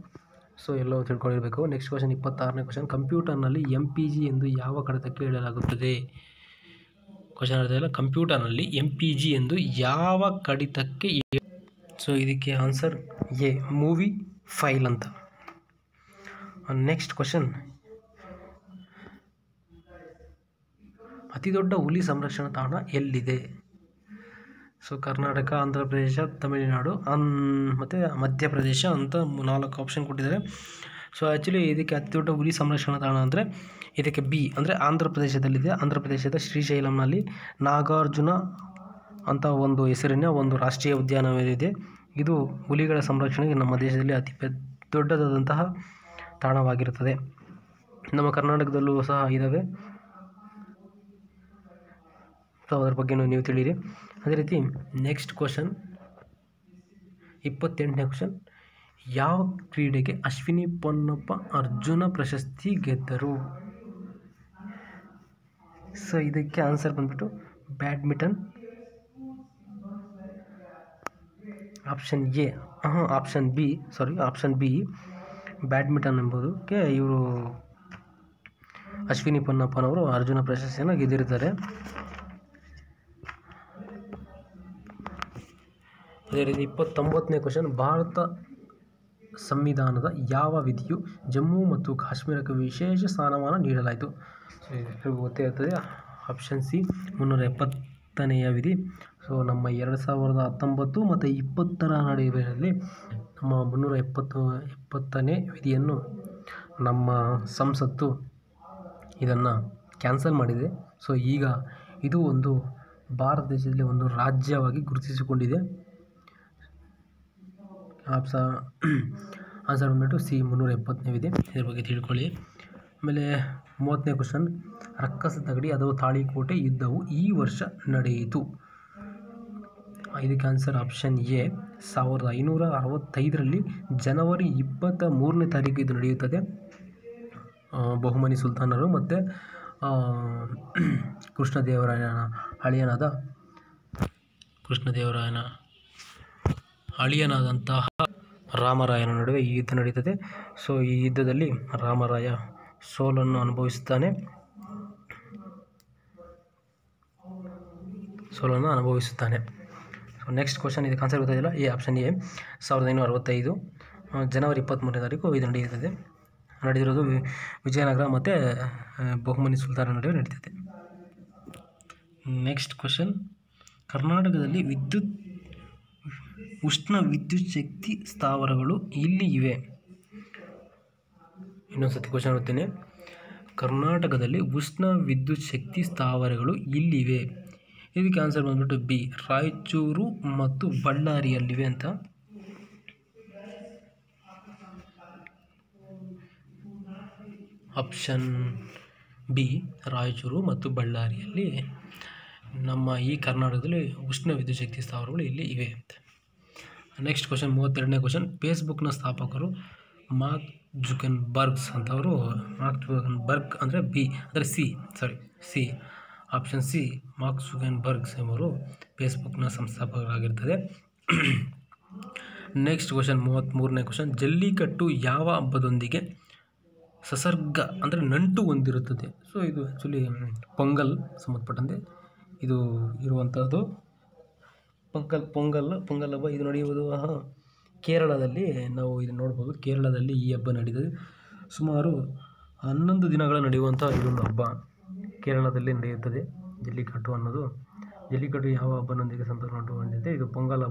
ಸೊ ಎಲ್ಲವೂ ತಿಳ್ಕೊಂಡಿರಬೇಕು. ನೆಕ್ಸ್ಟ್ ಕ್ವಶನ್ 26ನೇ ಕ್ವಶನ್, ಕಂಪ್ಯೂಟರ್ನಲ್ಲಿ MPG ಎಂದು ಯಾವ ಕಡತಕ್ಕೆ ಹೇಳಲಾಗುತ್ತದೆ? ಕ್ವಶನ್ ಅರ್ಥ ಇಲ್ಲ. ಕಂಪ್ಯೂಟರ್ನಲ್ಲಿ MPG ಎಂದು ಯಾವ ಕಡಿತಕ್ಕೆ? ಸೊ ಇದಕ್ಕೆ ಆನ್ಸರ್ ಎ ಮೂವಿ ಫೈಲ್ ಅಂತ. ನೆಕ್ಸ್ಟ್ ಕ್ವಶನ್, ಅತಿ ದೊಡ್ಡ ಹುಲಿ ಸಂರಕ್ಷಣಾ ತಾಣ ಎಲ್ಲಿದೆ? ಸೊ ಕರ್ನಾಟಕ, ಆಂಧ್ರ ಪ್ರದೇಶ, ತಮಿಳುನಾಡು ಮತ್ತು ಮಧ್ಯಪ್ರದೇಶ ಅಂತ 4 ಆಪ್ಷನ್ ಕೊಟ್ಟಿದ್ದಾರೆ. ಸೊ ಆ್ಯಕ್ಚುಲಿ ಇದಕ್ಕೆ ಅತಿ ದೊಡ್ಡ ಹುಲಿ ಸಂರಕ್ಷಣಾ ತಾಣ ಅಂದರೆ ಇದಕ್ಕೆ ಬಿ ಅಂದರೆ ಆಂಧ್ರ ಪ್ರದೇಶದಲ್ಲಿದೆ. ಆಂಧ್ರ ಪ್ರದೇಶದ ಶ್ರೀಶೈಲಂನಲ್ಲಿ ನಾಗಾರ್ಜುನ ಅಂತ ಒಂದು ಹೆಸರಿನ ಒಂದು ರಾಷ್ಟ್ರೀಯ ಉದ್ಯಾನವನವಿದೆ. ಇದು ಹುಲಿಗಳ ಸಂರಕ್ಷಣೆಗೆ ನಮ್ಮ ದೇಶದಲ್ಲಿ ಅತಿ ದೊಡ್ಡದಾದಂತಹ ತಾಣವಾಗಿರುತ್ತದೆ. ನಮ್ಮ ಕರ್ನಾಟಕದಲ್ಲೂ ಸಹ ಇದ್ದಾವೆ. ಸೊ ಅದರ ಬಗ್ಗೆ ನೀವು ತಿಳಿಯಿರಿ. ಅದೇ ರೀತಿ ನೆಕ್ಸ್ಟ್ ಕ್ವಶನ್, 28ನೇ ಕ್ವಶನ್, ಯಾವ ಕ್ರೀಡೆಗೆ ಅಶ್ವಿನಿ ಪೊನ್ನಪ್ಪ ಅರ್ಜುನ ಪ್ರಶಸ್ತಿ ಗೆದ್ದರು? ಸೊ ಇದಕ್ಕೆ ಆನ್ಸರ್ ಬಂದ್ಬಿಟ್ಟು ಬ್ಯಾಡ್ಮಿಂಟನ್. ಆಪ್ಷನ್ ಬಿ ಬ್ಯಾಡ್ಮಿಂಟನ್ ಎಂಬುದಕ್ಕೆ ಇವರು ಅಶ್ವಿನಿ ಪೊನ್ನಪ್ಪನವರು ಅರ್ಜುನ ಪ್ರಶಸ್ತಿಯನ್ನು ಗೆದ್ದಿರುತ್ತಾರೆ. ಅದೇ ರೀತಿ 29ನೇ ಕ್ವಶನ್, ಭಾರತ ಸಂವಿಧಾನದ ಯಾವ ವಿಧಿಯು ಜಮ್ಮು ಮತ್ತು ಕಾಶ್ಮೀರಕ್ಕೆ ವಿಶೇಷ ಸ್ಥಾನಮಾನ ನೀಡಲಾಯಿತು? ಸೊ ಇದು ಗೊತ್ತೇ ಇರ್ತದೆ. ಆಪ್ಷನ್ ಸಿ 370ನೇ ವಿಧಿ. ಸೊ ನಮ್ಮ 2019 ಮತ್ತು 2020 ನಡುವೆಯಲ್ಲಿ ನಮ್ಮ 370ನೇ ವಿಧಿಯನ್ನು ನಮ್ಮ ಸಂಸತ್ತು ಇದನ್ನು ಕ್ಯಾನ್ಸಲ್ ಮಾಡಿದೆ. ಸೊ ಈಗ ಇದು ಒಂದು ಭಾರತ ದೇಶದಲ್ಲಿ ಒಂದು ರಾಜ್ಯವಾಗಿ ಗುರುತಿಸಿಕೊಂಡಿದೆ. ಆನ್ಸರ್ ಬಂದ್ಬಿಟ್ಟು ಸಿ 370ನೇ ವಿಧಿ. ಇದ್ರ ಬಗ್ಗೆ ತಿಳ್ಕೊಳ್ಳಿ. ಆಮೇಲೆ 30ನೇ ಕ್ವಶನ್, ರಕ್ಕಸ ತಗಡಿ ಅಥವಾ ತಾಳಿಕೋಟೆ ಯುದ್ಧವು ಈ ವರ್ಷ ನಡೆಯಿತು? ಇದಕ್ಕೆ ಆನ್ಸರ್ ಆಪ್ಷನ್ ಎ 1565ರಲ್ಲಿ ಜನವರಿ 23ನೇ ತಾರೀಕು ಇದು ನಡೆಯುತ್ತದೆ. ಬಹುಮನಿ ಸುಲ್ತಾನರು ಮತ್ತು ಕೃಷ್ಣದೇವರಾಯನ ಅಳಿಯನಾದಂತಹ ರಾಮರಾಯನ ನಡುವೆ ಈ ಯುದ್ಧ ನಡೀತದೆ. ಸೊ ಈ ಯುದ್ಧದಲ್ಲಿ ರಾಮರಾಯ ಸೋಲನ್ನು ಅನುಭವಿಸುತ್ತಾನೆ. ಸೊ ನೆಕ್ಸ್ಟ್ ಕ್ವಶನ್, ಇದಕ್ಕೆ ಆನ್ಸರ್ ಗೊತ್ತಾಗಿಲ್ಲ. ಆಪ್ಷನ್ ಎ 1565 ಜನವರಿ 23ನೇ ತಾರೀಕು ಇದು ನಡೆದಿರೋದು ವಿಜಯನಗರ ಮತ್ತು ಬಹುಮನಿ ಸುಲ್ತಾನ ನಡುವೆ ನಡೀತದೆ. ನೆಕ್ಸ್ಟ್ ಕ್ವಶನ್, ಕರ್ನಾಟಕದಲ್ಲಿ ಉಷ್ಣ ವಿದ್ಯುತ್ ಶಕ್ತಿ ಸ್ಥಾವರಗಳು ಇಲ್ಲಿ ಇವೆ? ಇನ್ನೊಂದು ಸತಿ ಕ್ವಶನ್ ಓದ್ತೀನಿ. ಕರ್ನಾಟಕದಲ್ಲಿ ಉಷ್ಣ ವಿದ್ಯುತ್ ಶಕ್ತಿ ಸ್ಥಾವರಗಳು ಇಲ್ಲಿವೆ? ಇದಕ್ಕೆ ಆನ್ಸರ್ ಬಂದ್ಬಿಟ್ಟು ಬಿ ರಾಯಚೂರು ಮತ್ತು ಬಳ್ಳಾರಿಯಲ್ಲಿವೆ ಅಂತ. ಆಪ್ಷನ್ ಬಿ ರಾಯಚೂರು ಮತ್ತು ಬಳ್ಳಾರಿಯಲ್ಲಿ ನಮ್ಮ ಈ ಕರ್ನಾಟಕದಲ್ಲಿ ಉಷ್ಣ ವಿದ್ಯುತ್ ಶಕ್ತಿ ಸ್ಥಾವರಗಳು ಇಲ್ಲಿ ಇವೆ ಅಂತ. ನೆಕ್ಸ್ಟ್ ಕ್ವಶನ್, 32ನೇ ಕ್ವಶನ್, ಫೇಸ್ಬುಕ್ನ ಸ್ಥಾಪಕರು ಮಾರ್ಕ್ ಜುಕರ್ಬರ್ಗ್ ಅಂತವರು. ಮಾರ್ಕ್ ಜುಕರ್ಬರ್ಗ್ ಅಂದರೆ C option C mark Zuckerberg ಎಂಬವರು ಫೇಸ್ಬುಕ್ನ ಸಂಸ್ಥಾಪಕರಾಗಿರ್ತದೆ. ನೆಕ್ಸ್ಟ್ ಕ್ವಶನ್, 33ನೇ ಕ್ವಶನ್, ಜಲ್ಲಿಕಟ್ಟು ಯಾವ ಹಬ್ಬದೊಂದಿಗೆ ಸಸರ್ಗ ಅಂದರೆ ನಂಟು ಹೊಂದಿರುತ್ತದೆ? ಸೊ ಇದು ಆ್ಯಕ್ಚುಲಿ ಪೊಂಗಲ್ ಸಂಬಂಧಪಟ್ಟಂತೆ ಇದು ಇರುವಂಥದ್ದು. ಪೊಂಗಲ್ ಹಬ್ಬ ಇದು ನಡೆಯುವುದು ಕೇರಳದಲ್ಲಿ. ನಾವು ಇದು ನೋಡ್ಬೋದು, ಕೇರಳದಲ್ಲಿ ಈ ಹಬ್ಬ ನಡೆದಿದೆ. ಸುಮಾರು 11 ದಿನಗಳ ನಡೆಯುವಂಥ ಇದೊಂದು ಹಬ್ಬ ಕೇರಳದಲ್ಲಿ ನಡೆಯುತ್ತದೆ. ಜಲ್ಲಿಕಟ್ಟು ಯಾವ ಹಬ್ಬದೊಂದಿಗೆ ಸಂಪರ್ಕ ಹೊಂದಿದೆ? ಇದು ಪೊಂಗಲ್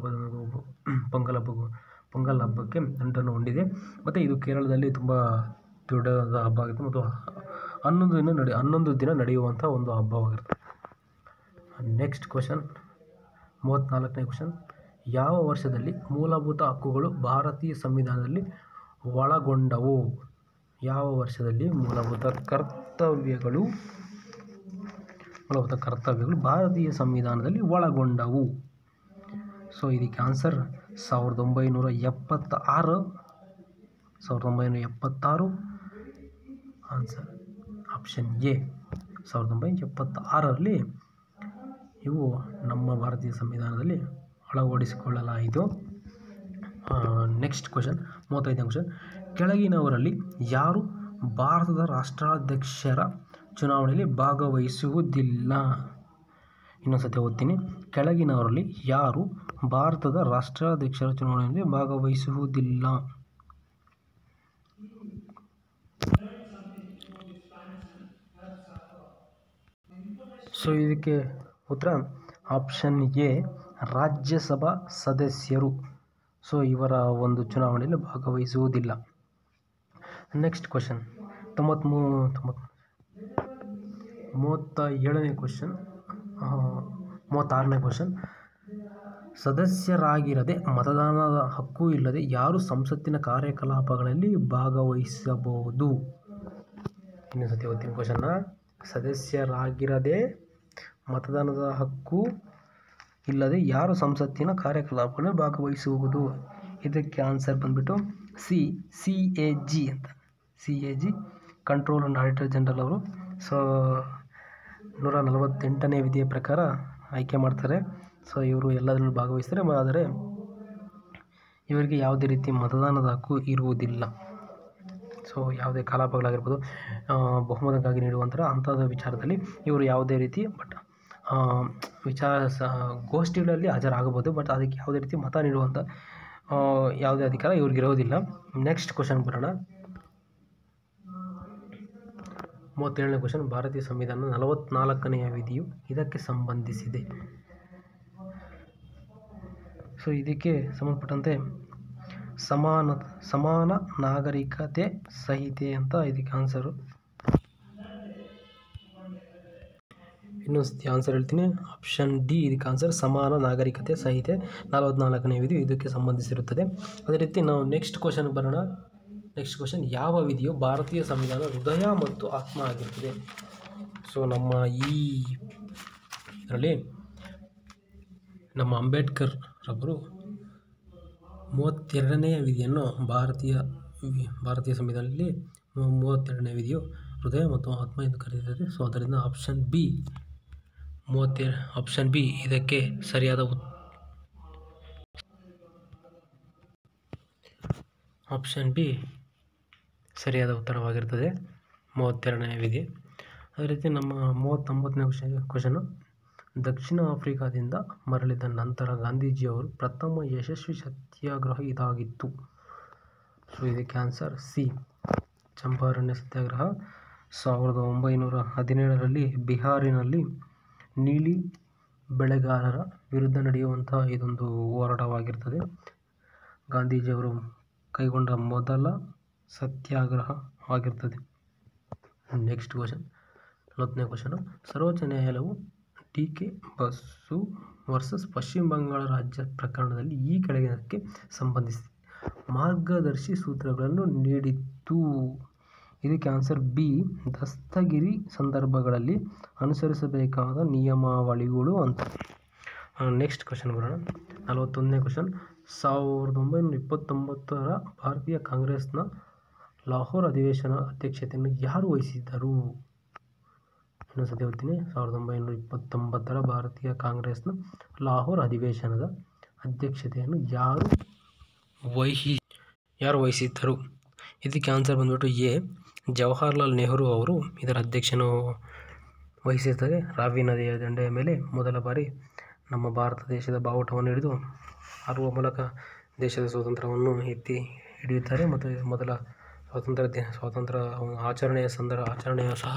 ಹಬ್ಬಕ್ಕೆ ನಂಟನ್ನು ಹೊಂದಿದೆ. ಮತ್ತು ಇದು ಕೇರಳದಲ್ಲಿ ತುಂಬ ದೊಡ್ಡದಾದ ಹಬ್ಬ ಆಗಿತ್ತು ಮತ್ತು 11 ದಿನ ನಡೆಯುವಂಥ ಒಂದು ಹಬ್ಬವಾಗಿರ್ತದೆ. ನೆಕ್ಸ್ಟ್ ಕ್ವಶನ್, 34ನೇ ಕ್ವಶನ್, ಯಾವ ವರ್ಷದಲ್ಲಿ ಮೂಲಭೂತ ಹಕ್ಕುಗಳು ಭಾರತೀಯ ಸಂವಿಧಾನದಲ್ಲಿ ಒಳಗೊಂಡವು? ಯಾವ ವರ್ಷದಲ್ಲಿ ಮೂಲಭೂತ ಕರ್ತವ್ಯಗಳು ಭಾರತೀಯ ಸಂವಿಧಾನದಲ್ಲಿ ಒಳಗೊಂಡವು? ಸೊ ಇದಕ್ಕೆ ಆನ್ಸರ್ 1976. ಆನ್ಸರ್ ಆಪ್ಷನ್ ಎ 1976ರಲ್ಲಿ ಇವು ನಮ್ಮ ಭಾರತೀಯ ಸಂವಿಧಾನದಲ್ಲಿ ಅಳವಡಿಸಿಕೊಳ್ಳಲಾಯಿತು. ನೆಕ್ಸ್ಟ್ ಕ್ವಶನ್, 35ನೇ ಕ್ವಶನ್, ಕೆಳಗಿನವರಲ್ಲಿ ಯಾರು ಭಾರತದ ರಾಷ್ಟ್ರಾಧ್ಯಕ್ಷರ ಚುನಾವಣೆಯಲ್ಲಿ ಭಾಗವಹಿಸುವುದಿಲ್ಲ? ಇನ್ನೊಂದು ಸತಿ ಓದ್ತೀನಿ. ಕೆಳಗಿನವರಲ್ಲಿ ಯಾರು ಭಾರತದ ರಾಷ್ಟ್ರಾಧ್ಯಕ್ಷರ ಚುನಾವಣೆಯಲ್ಲಿ ಭಾಗವಹಿಸುವುದಿಲ್ಲ. ಸೊ ಇದಕ್ಕೆ ಉತ್ತರ ಆಪ್ಷನ್ ಎ, ರಾಜ್ಯಸಭಾ ಸದಸ್ಯರು. ಸೊ ಇವರ ಒಂದು ಚುನಾವಣೆಯಲ್ಲಿ ಭಾಗವಹಿಸುವುದಿಲ್ಲ. ನೆಕ್ಸ್ಟ್ ಕ್ವಶನ್ 37ನೇ ಕ್ವಶನ್ 36ನೇ ಕ್ವಶನ್. ಸದಸ್ಯರಾಗಿರದೆ ಮತದಾನದ ಹಕ್ಕು ಇಲ್ಲದೆ ಯಾರು ಸಂಸತ್ತಿನ ಕಾರ್ಯಕಲಾಪಗಳಲ್ಲಿ ಭಾಗವಹಿಸಬಹುದು? ಇನ್ನೊಂದ್ಸತಿ ಓದ್ತೀನಿ ಕ್ವಶನ್ನ. ಸದಸ್ಯರಾಗಿರದೆ ಮತದಾನದ ಹಕ್ಕು ಇಲ್ಲದೆ ಯಾರು ಸಂಸತ್ತಿನ ಕಾರ್ಯಕಲಾಪಗಳಲ್ಲಿ ಭಾಗವಹಿಸುವುದು? ಇದಕ್ಕೆ ಆನ್ಸರ್ ಬಂದ್ಬಿಟ್ಟು CAG ಅಂತ. CAG control and auditor general ಅವರು. ಸೊ 148ನೇ ವಿಧಿಯ ಪ್ರಕಾರ ಆಯ್ಕೆ ಮಾಡ್ತಾರೆ. ಸೊ ಇವರು ಎಲ್ಲದರಲ್ಲೂ ಭಾಗವಹಿಸ್ತಾರೆ, ಆದರೆ ಇವರಿಗೆ ಯಾವುದೇ ರೀತಿ ಮತದಾನದ ಹಕ್ಕು ಇರುವುದಿಲ್ಲ. ಸೊ ಯಾವುದೇ ಕಲಾಪಗಳಾಗಿರ್ಬೋದು, ಬಹುಮತಕ್ಕಾಗಿ ನೀಡುವಂಥ ಅಂಥದ್ದು ವಿಚಾರದಲ್ಲಿ ಇವರು ಯಾವುದೇ ರೀತಿ ಗೋಷ್ಠಿಗಳಲ್ಲಿ ಹಾಜರಾಗಬಹುದು, ಬಟ್ ಅದಕ್ಕೆ ಯಾವುದೇ ರೀತಿ ಮತ ನೀಡುವಂಥ ಯಾವುದೇ ಅಧಿಕಾರ ಇವ್ರಿಗಿರೋದಿಲ್ಲ. ನೆಕ್ಸ್ಟ್ ಕ್ವಶನ್ ಬರೋಣ. 37ನೇ ಕ್ವಶನ್. ಭಾರತೀಯ ಸಂವಿಧಾನದ 44ನೇ ವಿಧಿಯು ಇದಕ್ಕೆ ಸಂಬಂಧಿಸಿದೆ. ಸೊ ಇದಕ್ಕೆ ಸಂಬಂಧಪಟ್ಟಂತೆ ಸಮಾನ ನಾಗರಿಕತೆ ಸಂಹಿತೆ ಅಂತ ಇದಕ್ಕೆ ಆನ್ಸರು. ಇನ್ನೊಂದು ಆನ್ಸರ್ ಹೇಳ್ತೀನಿ. ಆಪ್ಷನ್ ಡಿ ಇದಕ್ಕೆ ಆನ್ಸರ್. ಸಮಾನ ನಾಗರಿಕತೆ ಸಂಹಿತೆ 44ನೇ ವಿಧಿ ಇದಕ್ಕೆ ಸಂಬಂಧಿಸಿರುತ್ತದೆ. ಅದೇ ರೀತಿ ನಾವು ನೆಕ್ಸ್ಟ್ ಕ್ವಶನ್ ಬರೋಣ. Next question. ಯಾವ ವಿಧಿಯು ಭಾರತೀಯ ಸಂವಿಧಾನ ಹೃದಯ ಮತ್ತು ಆತ್ಮ ಆಗಿರುತ್ತದೆ? ಸೊ ನಮ್ಮ ಇದರಲ್ಲಿ ನಮ್ಮ ಅಂಬೇಡ್ಕರ್ ರವರು 32ನೇ ವಿಧಿಯನ್ನು ಭಾರತೀಯ ಸಂವಿಧಾನದಲ್ಲಿ 32ನೇ ವಿಧಿಯು ಹೃದಯ ಮತ್ತು ಆತ್ಮ ಎಂದು ಕರೆದಿದ್ದಾರೆ. ಸೊ ಅದರಿಂದ ಆಪ್ಷನ್ ಬಿ ಇದಕ್ಕೆ ಸರಿಯಾದ ಉತ್ತರವಾಗಿರ್ತದೆ, 32ನೇ ವಿಧಿ. ಅದೇ ರೀತಿ ನಮ್ಮ 39ನೇ ಕ್ವಶನು. ದಕ್ಷಿಣ ಆಫ್ರಿಕಾದಿಂದ ಮರಳಿದ ನಂತರ ಗಾಂಧೀಜಿಯವರು ಪ್ರಥಮ ಯಶಸ್ವಿ ಸತ್ಯಾಗ್ರಹ ಇದಾಗಿತ್ತು. ಸೊ ಇದಕ್ಕೆ ಆನ್ಸರ್ ಸಿ, ಚಂಪಾರಣ್ಯ ಸತ್ಯಾಗ್ರಹ. 1917ರಲ್ಲಿ ಬಿಹಾರಿನಲ್ಲಿ ನೀಲಿ ಬೆಳೆಗಾರರ ವಿರುದ್ಧ ನಡೆಯುವಂಥ ಇದೊಂದು ಹೋರಾಟವಾಗಿರ್ತದೆ. ಗಾಂಧೀಜಿಯವರು ಕೈಗೊಂಡ ಮೊದಲ ಸತ್ಯಾಗ್ರಹವಾಗಿರ್ತದೆ. ನೆಕ್ಸ್ಟ್ ಕ್ವಶನ್ 40ನೇ ಕ್ವಶನು. ಸರ್ವೋಚ್ಚ ನ್ಯಾಯಾಲಯವು DK ಬಸು ವರ್ಸಸ್ ಪಶ್ಚಿಮ ಬಂಗಾಳ ರಾಜ್ಯ ಪ್ರಕರಣದಲ್ಲಿ ಈ ಕೆಳಗಿನದಕ್ಕೆ ಸಂಬಂಧಿಸಿ ಮಾರ್ಗದರ್ಶಿ ಸೂತ್ರಗಳನ್ನು ನೀಡಿತ್ತು. ಇದಕ್ಕೆ ಆನ್ಸರ್ ಬಿ, ದಸ್ತಗಿರಿ ಸಂದರ್ಭಗಳಲ್ಲಿ ಅನುಸರಿಸಬೇಕಾದ ನಿಯಮಾವಳಿಗಳು ಅಂತ. ನೆಕ್ಸ್ಟ್ ಕ್ವಶನ್ ಬರೋಣ. 41ನೇ ಕ್ವಶನ್. 1929ರ ಭಾರತೀಯ ಕಾಂಗ್ರೆಸ್ನ ಲಾಹೋರ್ ಅಧಿವೇಶನ ಅಧ್ಯಕ್ಷತೆಯನ್ನು ಯಾರು ವಹಿಸಿದ್ದರು? ಇನ್ನೊಂದ್ಸತಿ ಓದ್ತೀನಿ. 1929ರ ಭಾರತೀಯ ಕಾಂಗ್ರೆಸ್ನ ಲಾಹೋರ್ ಅಧಿವೇಶನದ ಅಧ್ಯಕ್ಷತೆಯನ್ನು ಯಾರು ವಹಿಸಿದ್ದರು? ಇದಕ್ಕೆ ಆನ್ಸರ್ ಬಂದ್ಬಿಟ್ಟು ಎ, ಜವಾಹರ್ಲಾಲ್ ನೆಹರು ಅವರು ಇದರ ಅಧ್ಯಕ್ಷನು ವಹಿಸಿರ್ತಾರೆ. ರಾವಿ ನದಿಯ ದಂಡೆಯ ಮೇಲೆ ಮೊದಲ ಬಾರಿ ನಮ್ಮ ಭಾರತ ದೇಶದ ಬಾವುಟವನ್ನು ಹಿಡಿದು ಹಾರುವ ಮೂಲಕ ದೇಶದ ಸ್ವಾತಂತ್ರ್ಯವನ್ನು ಎತ್ತಿ ಹಿಡಿಯುತ್ತಾರೆ ಮತ್ತು ಮೊದಲ ಸ್ವಾತಂತ್ರ್ಯ ಆಚರಣೆಯ ಸಹ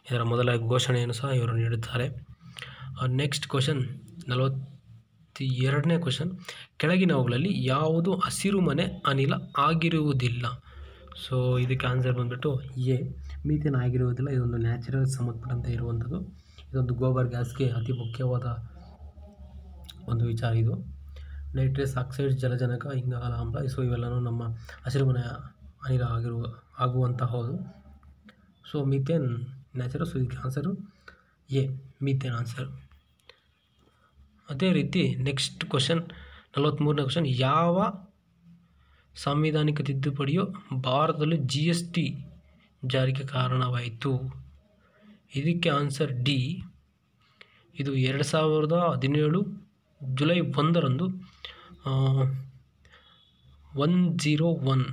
ಇದರ ಮೊದಲ ಘೋಷಣೆಯನ್ನು ಸಹ ಇವರು ನೀಡುತ್ತಾರೆ. ನೆಕ್ಸ್ಟ್ ಕ್ವಶನ್ 42ನೇ ಕ್ವಶನ್. ಕೆಳಗಿನವುಗಳಲ್ಲಿ ಯಾವುದು ಹಸಿರುಮನೆ ಅನಿಲ ಆಗಿರುವುದಿಲ್ಲ? ಸೊ ಇದಕ್ಕೆ ಆನ್ಸರ್ ಬಂದ್ಬಿಟ್ಟು ಎ, ಮೀಥೇನ್ ಆಗಿರುವುದಿಲ್ಲ. ಇದೊಂದು ನ್ಯಾಚುರಲ್ ಸಂಬಂಧಪಟ್ಟಂತೆ ಇರುವಂಥದ್ದು. ಇದೊಂದು ಗೋಬರ್ ಗ್ಯಾಸ್ಗೆ ಅತಿ ಮುಖ್ಯವಾದ ಒಂದು ವಿಚಾರ ಇದು. ನೈಟ್ರಸ್ ಆಕ್ಸೈಡ್, ಜಲಜನಕ, ಇಂಗಾಲ ಆಮ್ಲ, ಸೊ ಇವೆಲ್ಲವೂ ನಮ್ಮ ಹಸಿರುಮನೆ ಅನಿಲ ಆಗುವಂತಹದ್ದು. So methane natural. ಸೊ ಇದಕ್ಕೆ ಆನ್ಸರು ಎ, ಮೀಥೇನ್ ಆನ್ಸರ್. ಅದೇ ರೀತಿ ನೆಕ್ಸ್ಟ್ ಕ್ವಶನ್ 43ನೇ ಕ್ವಶನ್. ಯಾವ ಸಾಂವಿಧಾನಿಕ ತಿದ್ದುಪಡಿಯು ಭಾರತದಲ್ಲಿ GST ಜಾರಿಗೆ ಕಾರಣವಾಯಿತು? ಇದಕ್ಕೆ ಆನ್ಸರ್ ಡಿ, ಇದು 2017 ಜುಲೈ 1ರಂದು 101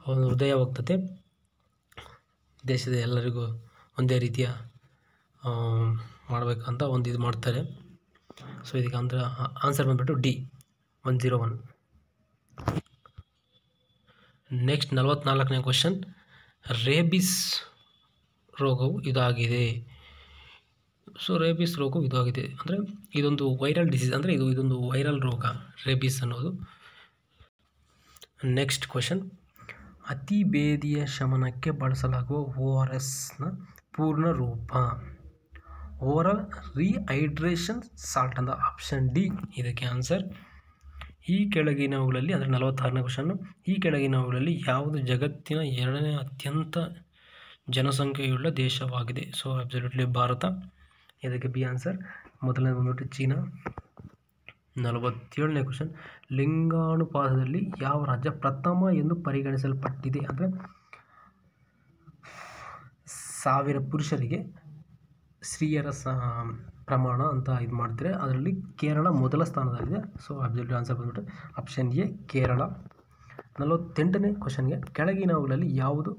ಹೃದಯವಾಗ್ತದೆ. ದೇಶದ ಎಲ್ಲರಿಗೂ ಒಂದೇ ರೀತಿಯ ಮಾಡಬೇಕಂತ ಒಂದು ಇದು ಮಾಡ್ತಾರೆ. ಸೊ ಇದಕ್ಕೆ ಆನ್ಸರ್ ಬಂದುಬಿಟ್ಟು ಡಿ 101. ನೆಕ್ಸ್ಟ್ 44ನೇ ಕ್ವಶನ್, ರೇಬಿಸ್ ರೋಗವು ಇದಾಗಿದೆ. ಸೊ ರೇಬಿಸ್ ರೋಗವು ಇದಾಗಿದೆ ಅಂದರೆ ಇದೊಂದು ವೈರಲ್ ಡಿಸೀಸ್, ಅಂದರೆ ಇದೊಂದು ವೈರಲ್ ರೋಗ ರೇಬಿಸ್ ಅನ್ನೋದು. ನೆಕ್ಸ್ಟ್ ಕ್ವಶನ್, ಅತಿ ಬೇದಿಯ ಶಮನಕ್ಕೆ ಬಳಸಲಾಗುವ ORSನ ಪೂರ್ಣ ರೂಪ. ಓರಲ್ ರೀಹೈಡ್ರೇಷನ್ ಸಾಲ್ಟ್ ಅಂತ ಆಪ್ಷನ್ ಡಿ ಇದಕ್ಕೆ ಆನ್ಸರ್. ಈ ಕೆಳಗಿನವುಗಳಲ್ಲಿ, ಅಂದರೆ 46ನೇ ಕ್ವಶನ್ನು, ಈ ಕೆಳಗಿನವುಗಳಲ್ಲಿ ಯಾವುದು ಜಗತ್ತಿನ 2ನೇ ಅತ್ಯಂತ ಜನಸಂಖ್ಯೆಯುಳ್ಳ ದೇಶವಾಗಿದೆ? ಸೊ ಅಬ್ಸಲ್ಯೂಟ್ಲಿ ಭಾರತ, ಇದಕ್ಕೆ ಬಿ ಆನ್ಸರ್. ಮೊದಲನೇ ಬಂದ್ಬಿಟ್ಟು ಚೀನಾ. 47ನೇ ಕ್ವಶನ್, ಲಿಂಗಾನುಪಾತದಲ್ಲಿ ಯಾವ ರಾಜ್ಯ ಪ್ರಥಮ ಎಂದು ಪರಿಗಣಿಸಲ್ಪಟ್ಟಿದೆ? ಅಂದರೆ 1000 ಪುರುಷರಿಗೆ ಸ್ತ್ರೀಯರ ಪ್ರಮಾಣ ಅಂತ ಇದು ಮಾಡ್ತಾರೆ, ಅದರಲ್ಲಿ ಕೇರಳ ಮೊದಲ ಸ್ಥಾನದಲ್ಲಿದೆ. ಸೊ ಅಬ್ಸಲ್ಯೂಟ್ ಆನ್ಸರ್ ಬಂದ್ಬಿಟ್ಟು ಆಪ್ಷನ್ ಎ ಕೇರಳ. 48ನೇ ಕ್ವಶನ್ಗೆ, ಕೆಳಗಿನವುಗಳಲ್ಲಿ ಯಾವುದು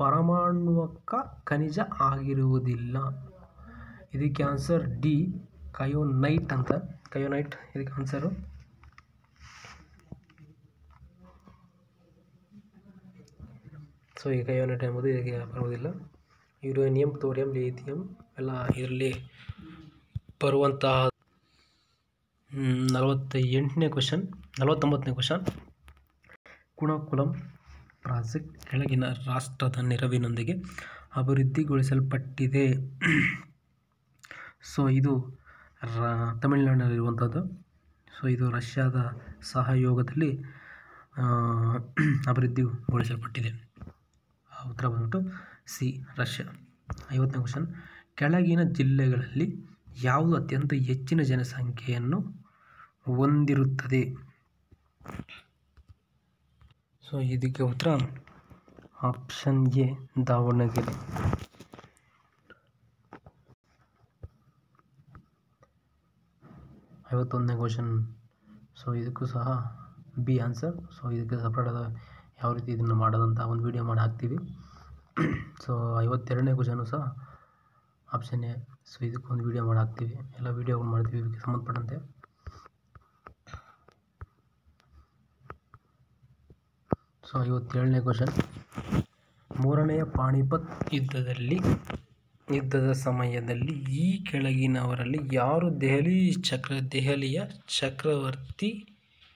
ಪರಮಾಣುಕ ಖನಿಜ ಆಗಿರುವುದಿಲ್ಲ? ಇದಕ್ಕೆ ಆನ್ಸರ್ ಡಿ ಕಯೋನೈಟ್ ಅಂತ. ಕಯೋನೈಟ್ ಇದಕ್ಕೆ ಆನ್ಸರು. ಸೊ ಈ ಕಯೋನೈಟ್ ಎಂಬುದು ಇದಕ್ಕೆ ಬರುವುದಿಲ್ಲ. ಯುರೇನಿಯಂ, ಥೋರಿಯಂ, ಲಿಥಿಯಂ ಎಲ್ಲ ಇದರಲ್ಲಿ ಬರುವಂತಹ. 49ನೇ ಕ್ವಶನ್, ಕುಣಕುಲಂ ಪ್ರಾಜೆಕ್ಟ್ ಕೆಳಗಿನ ರಾಷ್ಟ್ರದ ನೆರವಿನೊಂದಿಗೆ ಅಭಿವೃದ್ಧಿಗೊಳಿಸಲ್ಪಟ್ಟಿದೆ? ಸೊ ಇದು ತಮಿಳುನಾಡಿನಲ್ಲಿರುವಂಥದ್ದು. ಸೊ ಇದು ರಷ್ಯಾದ ಸಹಯೋಗದಲ್ಲಿ ಅಭಿವೃದ್ಧಿಗೊಳಿಸಲ್ಪಟ್ಟಿದೆ. ಉತ್ತರ ಬಂದ್ಬಿಟ್ಟು ಸಿ ರಷ್ಯಾ. 50ನೇ ಕ್ವಶನ್, ಕೆಳಗಿನ ಜಿಲ್ಲೆಗಳಲ್ಲಿ ಯಾವುದು ಅತ್ಯಂತ ಹೆಚ್ಚಿನ ಜನಸಂಖ್ಯೆಯನ್ನು ಹೊಂದಿರುತ್ತದೆ? ಸೊ ಇದಕ್ಕೆ ಉತ್ತರ ಆಪ್ಷನ್ ಎ ದಾವಣಗೆರೆ. 51ನೇ ಕ್ವಶನ್, ಸೊ ಇದಕ್ಕೂ ಸಹ ಬಿ ಆನ್ಸರ್. ಸೊ ಇದಕ್ಕೆ ಸಪ್ರೇಟಾದ ಯಾವ ರೀತಿ ಇದನ್ನು ಮಾಡೋದಂತ ಒಂದು ವಿಡಿಯೋ ಮಾಡಿ ಹಾಕ್ತೀವಿ. ಸೊ 52ನೇ ಕ್ವಶನು ಸಹ ಆಪ್ಷನ್ ಎ. ಸೊ ಇದಕ್ಕೊಂದು ವಿಡಿಯೋ ಮಾಡಿ ಹಾಕ್ತೀವಿ, ಎಲ್ಲ ವಿಡಿಯೋಗಳು ಮಾಡ್ತೀವಿ ಇದಕ್ಕೆ ಸಂಬಂಧಪಟ್ಟಂತೆ. ಸೊ 57ನೇ ಕ್ವಶನ್, ಮೂರನೆಯ ಪಾಣಿಪತ್ ಯುದ್ಧದ ಸಮಯದಲ್ಲಿ ಈ ಕೆಳಗಿನವರಲ್ಲಿ ಯಾರು ದೆಹಲಿಯ ಚಕ್ರವರ್ತಿ